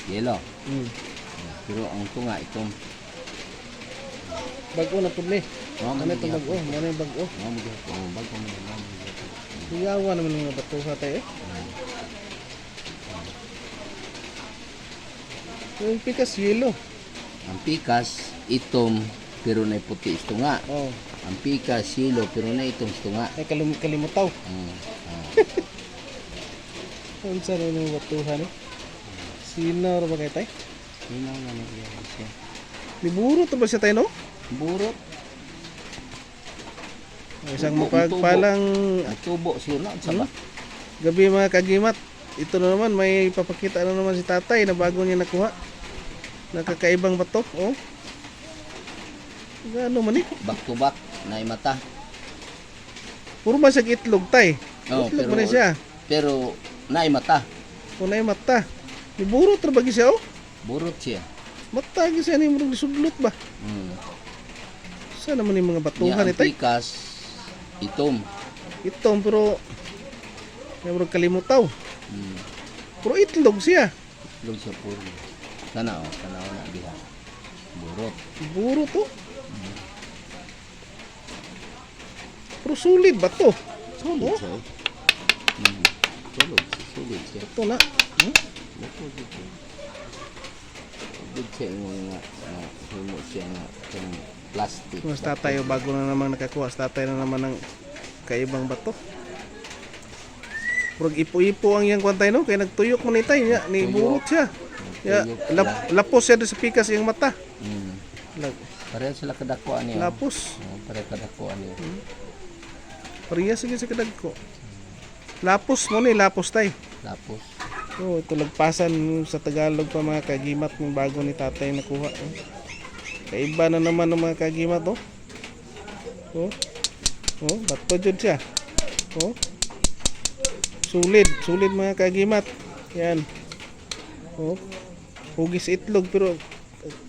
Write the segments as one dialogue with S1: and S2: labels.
S1: Yellow.
S2: Hmm.
S1: Pero ang tunga itong
S2: Bago na pud ni.
S1: Mao
S2: Ano itong bago? Ano yung bago?
S1: bago mo na.
S2: Iyawa naman ng mga batuha tayo eh. Yung pikas yellow.
S1: Ang pikas itom pero na puti istunga.
S2: Oh,
S1: Ang pikas yellow pero na itong istunga.
S2: ay kalimutaw.
S1: Mm.
S2: Kung saan ano yung batuha ni? Sino ba kayo tayo?
S1: Sino nga na iya siya?
S2: Liburo to ba siya tayo no?
S1: Burot.
S2: Isang
S1: Tubo,
S2: mapagpalang
S1: Ang tubo siya na sa ba?
S2: gabi mga kagimat. Ito na naman, may papakita na naman si tatay na bago niya nakuha. Nakakaibang bato. Oh. Ano man eh?
S1: Back to back na mata.
S2: Puro ba siya itlog tay?
S1: Oh,
S2: Itlog man siya.
S1: Pero na mata.
S2: Kung na mata. Liburo to ba siya oh?
S1: Burot siya.
S2: Mata siya ni murag sudlot ba?
S1: Mm.
S2: Saan naman yung mga
S1: Nya
S2: batuhan
S1: ang
S2: ni tay?
S1: pikas itom.
S2: Itong pero may murag kalimutaw.
S1: Mm.
S2: Pero itlog siya.
S1: Log siya puro. Sana na diha. Burot.
S2: Liburo to. Pero sulit ba to?
S1: Solid
S2: Oh.
S1: siya. Solid siya.
S2: Ito na. Hmm?
S1: Good siya yung nga humo siya nga yung plastic.
S2: Mas tatay bago na naman nakakuha. Sa tatay na naman ng kaibang bato. Murag ipo-ipo ang iyang kwantay no. Kaya nagtuyok mo ni tay niya. Ni burot siya. Ya, lapos siya doon sa pikas iyang mata.
S1: Mm.
S2: Lag-
S1: Pareho sila kadakuan niya.
S2: Lapos.
S1: Pareho kadakuan niya.
S2: Pariya sige sa kadagko. Lapos mo ni lapos tay.
S1: Tapos
S2: Oh, ito lagpasan sa Tagalog pa mga kagimat ng bago ni tatay nakuha. Oh. Kaiba na naman ng mga kagimat oh. Oh. Oh, bato jud siya. Oh. Sulid mga kagimat. Yan. Oh. Hugis itlog pero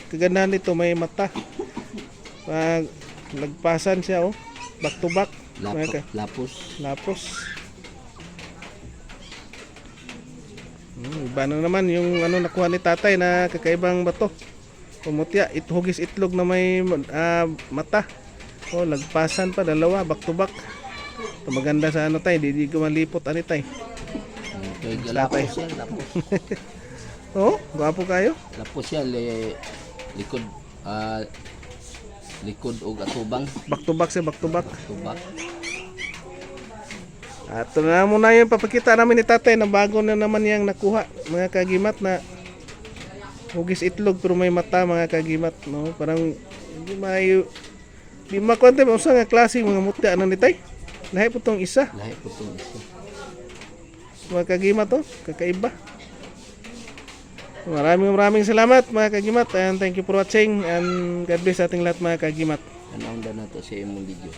S2: kagandahan nito may mata. Pag lagpasan siya oh. Back to back.
S1: lapos.
S2: Lapos. Iba na naman yung ano nakuha ni tatay na kakaibang bato. Pumutya, hugis itlog na may mata. Oh, lagpasan pa dalawa back to back. Ito maganda sa ano tay, di ko malipot ani tay.
S1: Kaya lapos siya, lapos.
S2: Oh, gwapo kayo.
S1: Lapos siya likod likod og atubang.
S2: Back to back siya, back to back.
S1: Tubak.
S2: At ito na muna yung papakita namin ni tatay na bago na naman yung nakuha mga kagimat na hugis itlog pero may mata mga kagimat no parang di makwante mo sa nga klase mga mutya ano ni tay lahi po tong isa
S1: Lahi po itong isa.
S2: mga kagimat to kakaiba. Maraming salamat mga kagimat and thank you for watching and God bless ating lahat mga kagimat.
S1: Anong na to sa imong video.